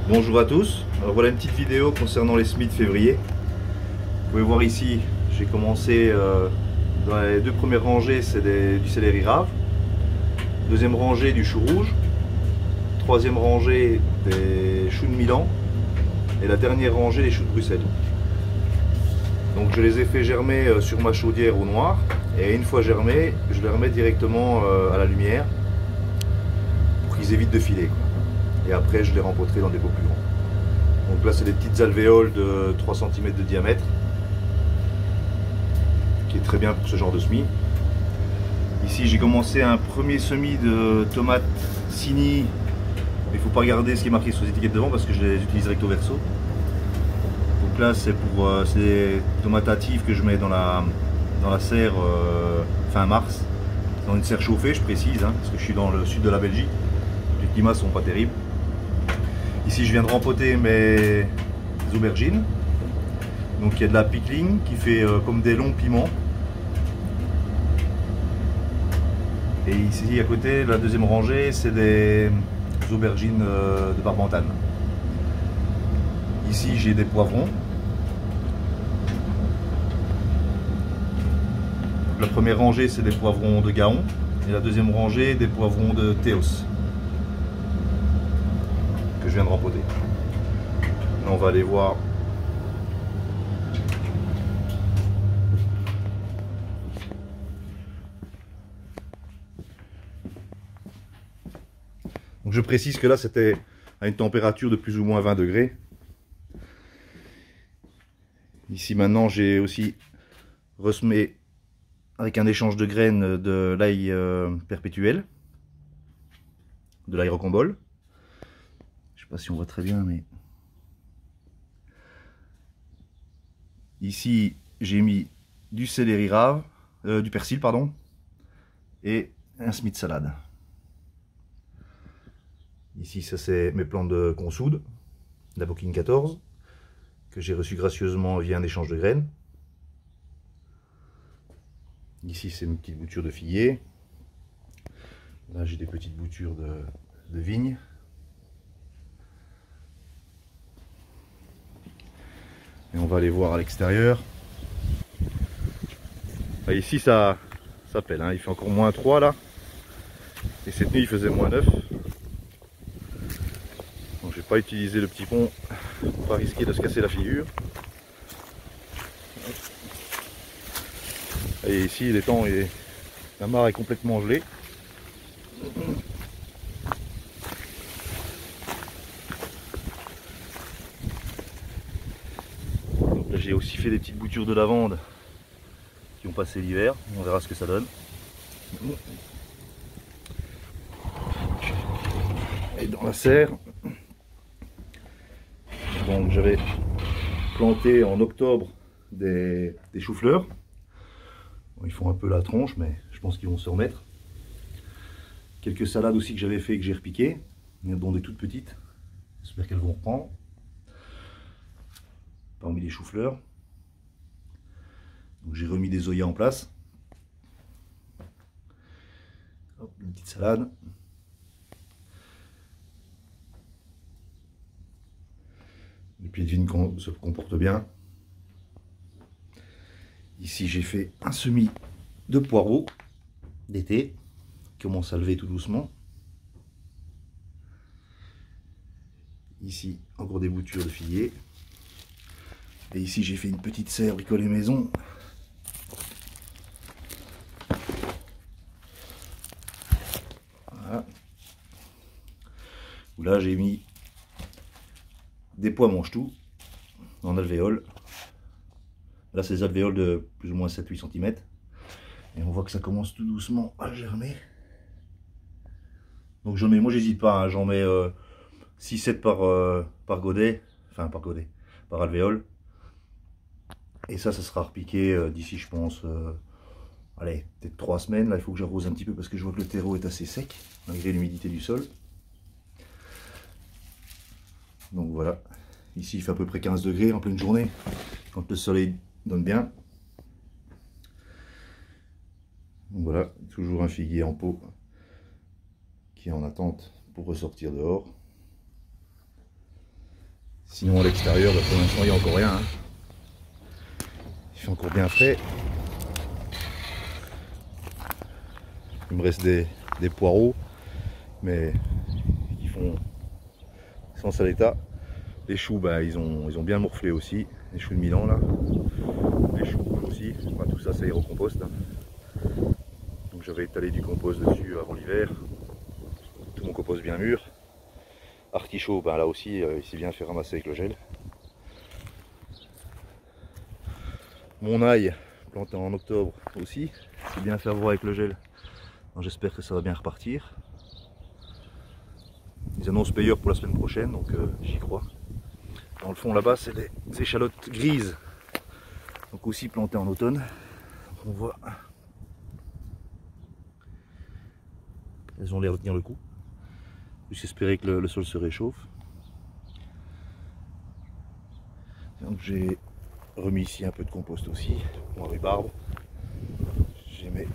Bonjour à tous, alors voilà une petite vidéo concernant les semis de février. Vous pouvez voir ici, j'ai commencé dans les deux premières rangées, c'est du céleri rave. Deuxième rangée, du chou rouge. Troisième rangée, des choux de Milan. Et la dernière rangée, des choux de Bruxelles. Donc je les ai fait germer sur ma chaudière au noir. Et une fois germés, je les remets directement à la lumière pour qu'ils évitent de filer. Et après, je les rempoterai dans des pots plus grands. Donc là, c'est des petites alvéoles de 3 cm de diamètre, qui est très bien pour ce genre de semis. Ici, j'ai commencé un premier semis de tomates Cini. Il ne faut pas regarder ce qui est marqué sur les étiquettes devant parce que je les utilise recto verso. Donc là, c'est des tomates hâtives que je mets dans la serre fin mars. Dans une serre chauffée, je précise, hein, parce que je suis dans le sud de la Belgique. Les climats sont pas terribles. Ici, je viens de rempoter mes aubergines. Donc il y a de la pickling qui fait comme des longs piments. Et ici à côté, la deuxième rangée, c'est des aubergines de Barbantane. Ici j'ai des poivrons. La première rangée, c'est des poivrons de Gaon. Et la deuxième rangée, des poivrons de Théos, que je viens de rempoter. Là, on va aller voir. Donc je précise que là, c'était à une température de plus ou moins 20 degrés. Ici maintenant, j'ai aussi ressemé avec un échange de graines de l'ail perpétuel, de l'ail rocambole. Je sais pas si on voit très bien, mais ici j'ai mis du céleri rave, du persil pardon, et un semis de salade. Ici ça c'est mes plants de consoude, de la Bocking 14, que j'ai reçu gracieusement via un échange de graines. Ici c'est mes petites boutures de figuier. Là j'ai des petites boutures de vigne. Et on va aller voir à l'extérieur. Ici ça pèle, hein. Il fait encore moins 3 là. Et cette nuit il faisait moins 9. Donc je vais pas utiliser le petit pont pour pas risquer de se casser la figure. Et ici l'étang est... la mare est complètement gelée. Donc là j'ai aussi fait des petites boutures de lavande qui ont passé l'hiver. On verra ce que ça donne. Et dans la serre, donc j'avais planté en octobre des choux-fleurs. Bon, ils font un peu la tronche, mais je pense qu'ils vont se remettre. Quelques salades aussi que j'avais fait et que j'ai repiqué, dont des toutes petites. J'espère qu'elles vont reprendre. Parmi les choux-fleurs. Donc j'ai remis des zoyas en place. Hop, une petite salade. Les pieds de vigne se comportent bien. Ici j'ai fait un semis de poireaux d'été qui commence à lever tout doucement. Ici encore des boutures de figuier. Et ici j'ai fait une petite serre bricolée maison. Voilà. Où là j'ai mis des pois mange-tout en alvéole. Là c'est des alvéoles de plus ou moins 7-8 cm. Et on voit que ça commence tout doucement à germer. Donc j'en mets, moi j'hésite pas, hein, j'en mets 6-7 par godet, enfin par godet, par alvéole. Et ça sera repiqué d'ici je pense, allez, peut-être 3 semaines. Là il faut que j'arrose un petit peu parce que je vois que le terreau est assez sec, malgré l'humidité du sol. Donc voilà, ici il fait à peu près 15 degrés en pleine journée, quand le soleil donne bien. Donc voilà, toujours un figuier en pot qui est en attente pour ressortir dehors. Sinon à l'extérieur, bah, pour l'instant il n'y a encore rien. Hein. Il fait encore bien frais. Il me reste des poireaux, mais ils sont à l'état. Les choux, bah, ils ont bien morflé aussi. Les choux de Milan là. Les choux rouges aussi. Bah, tout ça, ça ira au compost. Hein. Donc j'avais étalé du compost dessus avant l'hiver. Tout mon compost bien mûr. Artichaut, bah, là aussi, il s'est bien fait ramasser avec le gel. Mon ail, planté en octobre aussi, c'est bien fait avoir avec le gel. J'espère que ça va bien repartir. Ils annoncent payeur pour la semaine prochaine, donc j'y crois. Dans le fond là-bas, c'est des échalotes grises, donc aussi plantées en automne. Donc on voit, elles ont l'air de tenir le coup. Juste espérer que le sol se réchauffe. Donc j'ai remis ici un peu de compost aussi pour ma rhubarbe. J'ai mes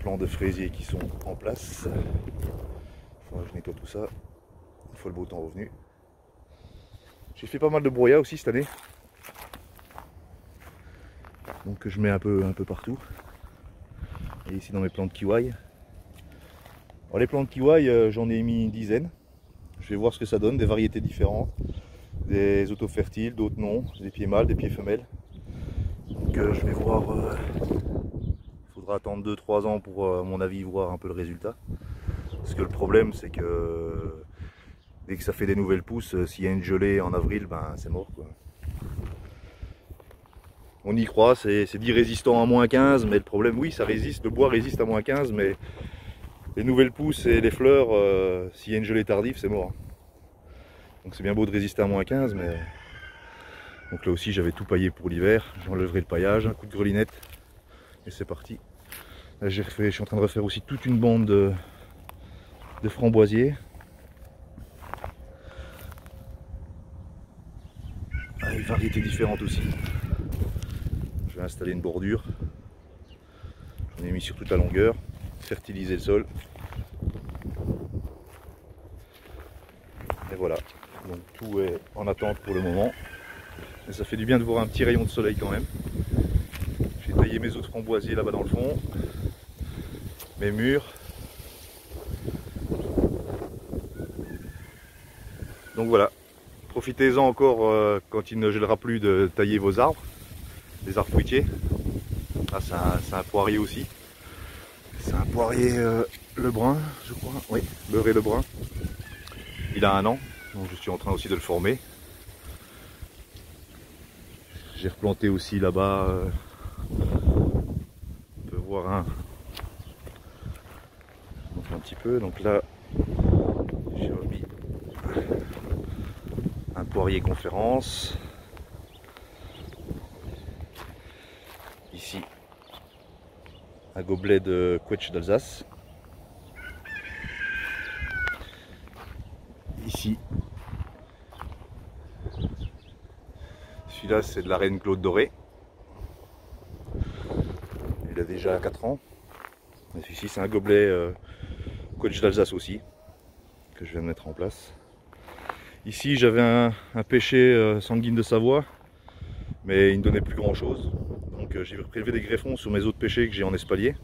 plants de fraisier qui sont en place. Il faudra que je nettoie tout ça une fois le beau temps revenu. J'ai fait pas mal de broyat aussi cette année. Donc je mets un peu partout. Et ici dans mes plants de kiwai. Alors les plants de kiwai, j'en ai mis une dizaine. Je vais voir ce que ça donne, des variétés différentes. Des auto-fertiles, d'autres non, des pieds mâles, des pieds femelles. Donc je vais voir. Il faudra attendre 2-3 ans pour, à mon avis, voir un peu le résultat. Parce que le problème, c'est que dès que ça fait des nouvelles pousses, s'il y a une gelée en avril, ben c'est mort quoi. On y croit, c'est dit résistant à moins 15, mais le problème, oui, ça résiste, le bois résiste à moins 15, mais les nouvelles pousses et les fleurs, s'il y a une gelée tardive, c'est mort. Donc c'est bien beau de résister à moins 15, mais... Donc là aussi, j'avais tout paillé pour l'hiver, j'enlèverai le paillage, un coup de grelinette, et c'est parti. Là, je suis en train de refaire aussi toute une bande de framboisiers. Avec variétés différentes aussi. Je vais installer une bordure. J'en ai mis sur toute la longueur. Fertiliser le sol. Et voilà. Donc tout est en attente pour le moment. Mais ça fait du bien de voir un petit rayon de soleil quand même. J'ai taillé mes autres framboisiers là-bas dans le fond. Mes murs. Donc voilà. Profitez-en encore quand il ne gèlera plus de tailler vos arbres. Des arbres fruitiers. Ah, c'est un poirier aussi. C'est un poirier Lebrun, je crois. Oui, beurré Lebrun. Il a 1 an, donc je suis en train aussi de le former. J'ai replanté aussi là-bas. On peut voir un petit peu. Donc là, j'ai remis un poirier conférence. Ici, un gobelet de Quetch d'Alsace. Ici, celui-là c'est de la reine Claude dorée. Il a déjà 4 ans. Et celui-ci c'est un gobelet Quetch d'Alsace aussi, que je viens de mettre en place. Ici j'avais un pêcher sanguine de Savoie, mais il ne donnait plus grand chose. Donc j'ai prélevé des greffons sur mes autres pêchers que j'ai en espalier.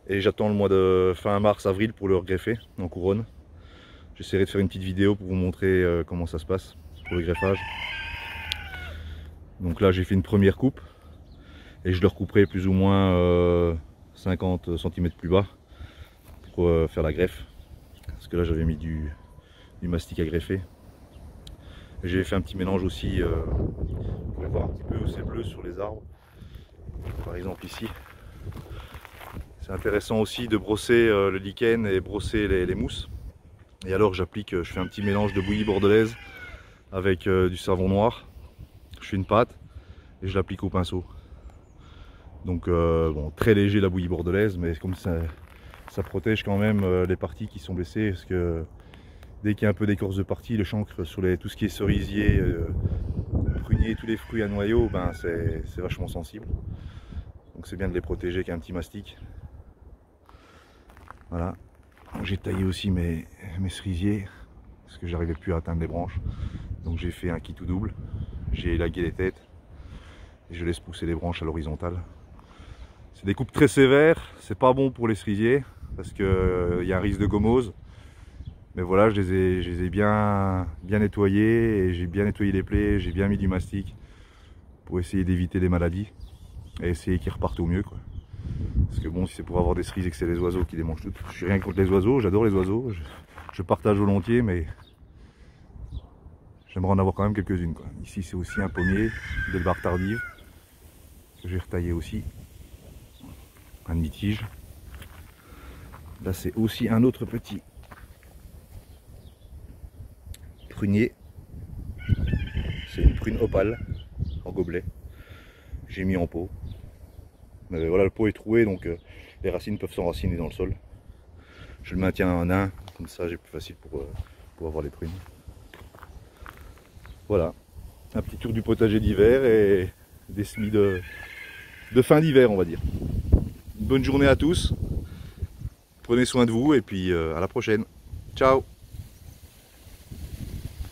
Et j'attends le mois de fin mars, avril pour le greffer en couronne. J'essaierai de faire une petite vidéo pour vous montrer comment ça se passe pour le greffage. Donc là j'ai fait une première coupe. Et je le recouperai plus ou moins 50 cm plus bas pour faire la greffe. Parce que là j'avais mis du mastic à greffer. J'ai fait un petit mélange aussi, vous pouvez voir un petit peu où c'est bleu sur les arbres. Par exemple ici. C'est intéressant aussi de brosser le lichen et brosser les mousses. Et alors je fais un petit mélange de bouillie bordelaise avec du savon noir. Je fais une pâte et je l'applique au pinceau. Donc bon, très léger la bouillie bordelaise, mais comme ça protège quand même les parties qui sont blessées, parce que dès qu'il y a un peu d'écorce de partie, le chancre sur tout ce qui est cerisier, prunier, tous les fruits à noyaux, ben, c'est vachement sensible. Donc c'est bien de les protéger avec un petit mastic. Voilà. J'ai taillé aussi mes cerisiers, parce que j'arrivais plus à atteindre les branches. Donc j'ai fait un kit tout double, j'ai élagué les têtes et je laisse pousser les branches à l'horizontale. C'est des coupes très sévères, c'est pas bon pour les cerisiers parce qu'il y a un risque de gommose. Mais voilà, je les ai bien nettoyés et j'ai bien nettoyé les plaies, j'ai bien mis du mastic pour essayer d'éviter les maladies et essayer qu'ils repartent au mieux, quoi. Parce que bon, si c'est pour avoir des cerises et que c'est les oiseaux qui les mangent toutes, je suis rien contre les oiseaux, j'adore les oiseaux, je partage volontiers, mais j'aimerais en avoir quand même quelques-unes, quoi. Ici c'est aussi un pommier, d'Elbar tardive, que j'ai retaillé aussi, un demi-tige. Là c'est aussi un autre petit prunier, c'est une prune opale en gobelet, j'ai mis en pot. Mais voilà, le pot est troué, donc les racines peuvent s'enraciner dans le sol. Je le maintiens en un, comme ça j'ai plus facile pour avoir les prunes. Voilà, un petit tour du potager d'hiver et des semis de fin d'hiver, on va dire. Bonne journée à tous, prenez soin de vous et puis à la prochaine. Ciao!